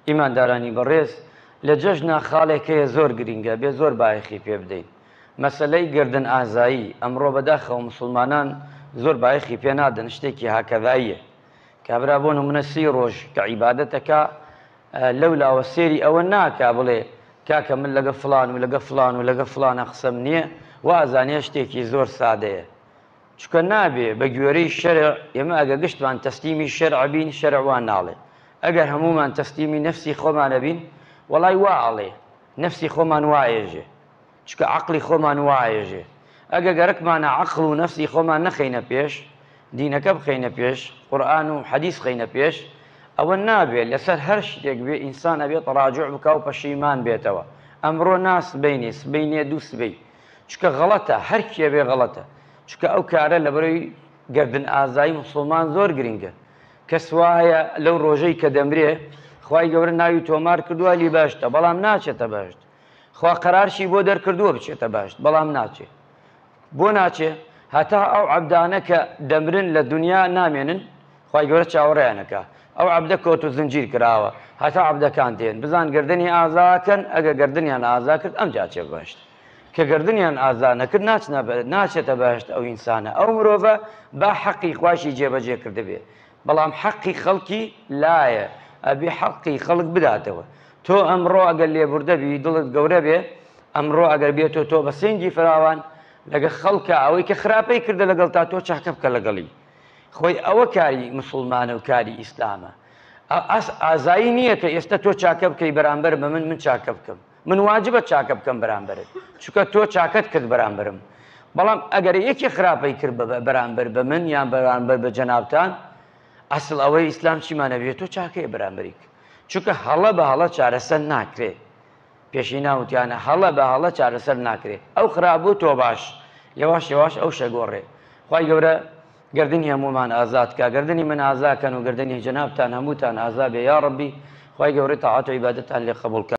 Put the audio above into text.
ئیماندارانی بەڕێز لە جەژنا خاڵێکەیە زۆر گرینگە بێ زۆر بایەخی پێ بدەین. مەسەلەی گردن ئازایی ئەمڕۆ بەداخەوە مسلمانان زۆر بایەخی پێ نادەن، شتێکی هاکەڤاییە. کابرا بۆ نمونە 30 ڕۆژ کە عیبادەتەکە لەو لاوە سێری ئەوە ناکا بڵێ کاکە من لەگە فڵان و لەگە فڵان و لەگە فڵانە قسەم نییە، وازانێ شتێکی زۆر سادەیە. چکە نابێ بە گوێرەی شەرع ئێمە ئەگە گشتمان تەسلیمی شەرع بین شەرع وان ناڵێ. ئەگەر هەمومان تەسلیمی نەفسی خۆمانە بین وەڵای وا ئەڵێ نەفسی خۆمان وایێژێ، چکە عەقڵی خۆمان وایێژێ. ئەگە گەرەکمانە عەقڵ و نەفسی خۆمان نەخەینە پێش، دینەکە بخەینە پێش، قورئان و حەدیث خەینە پێش، ئەوە نابێت لەسەر هەر شتێک بێ ئینسان ئەبێت ڕاجوع بکا و پەشیمان بێتەوە. ئەمڕۆ ناسبەینێ سبەینێ دوو سبەی، چکە غەڵەتە، هەر کێ بێ غەڵەتە. چکە ئەو کارە لەبەرەوەی گردن ئازایی موسڵمان زۆر گرینگە. کەس وایە لەو ڕۆژەی کە دەمرێ خوای گەورە ناوی تۆمار کردووە لی باشتە، بەڵام ناچێتە باشت. خوا قەرارشی بۆ دەرکردووە بچێتە باشت، بەڵام ناچێت. بۆ ناچێ؟ هەتا ئەو عەبدانە کە دەمرن لە دنیا نامێنن، خوای گەورە چاوەڕێیانەکە. ئەو عەبدە کۆت و زنجیر کراوە، هەتا عەبدەکان دێن بزان گردنی ئازاکەن، ئەگە گردنیان ئازا کرد ئەمجا چێ باشت. کە گردنیان ئازا نەکرد ناچێتە باشت ئەو ئینسانە. ئەو مرۆڤە با حەقی خواشی جێبەجێ کردبێ، بەڵام حەقی خەڵکی لایە، ئەبێ حەقی خەڵک بداتەوە. تۆ ئەمڕۆ ئەگەر لێبوردەبی دڵت گەورە بێ، ئەمڕۆ ئەگەر بێتۆ تۆ بە سنگی فراوان لەگە خەڵکە ئەوەی کە خراپەی کردە لەگەڵ تا تۆ چاکە بکە لەگەڵی. خۆی ئەوە کاری مسڵمانە و کاری ئیسلامە. ئازایی نییە کە ئێستا تۆ چاکە بکەی بەرامبەر بە من چاکە بکەم. من واجبە چاکە بکەم بەرامبەرت، چونکە تۆ چاکەت کرد بەرامبەرم. بەڵام ئەگەر یەکی خراپەی کرد بەرامبەر بە من یان بەرامبەر بە جەنابتان، ئەسڵ ئەوەی ئیسلام چیمانە بێت تۆ چاکەیە بەرامبەریک. چونکە هەڵە بە هەڵە چارەسەر ناکرێ. پێشی ناوتیانە هەڵە بە هەڵە چارەسەر ناکرێ. ئەو خراپبوو تۆ باش، یەواش یەواش ئەو شەگۆڕێ. خوای گەورە گردنی هەمومان ئازاد کە، گردنی من ئازاکەن و گردنی جەنابتان هەمووتان ئازا بێ یا ڕەبی. خوای گەورە تاعات و عیبادەتان لێ قبوڵ کە.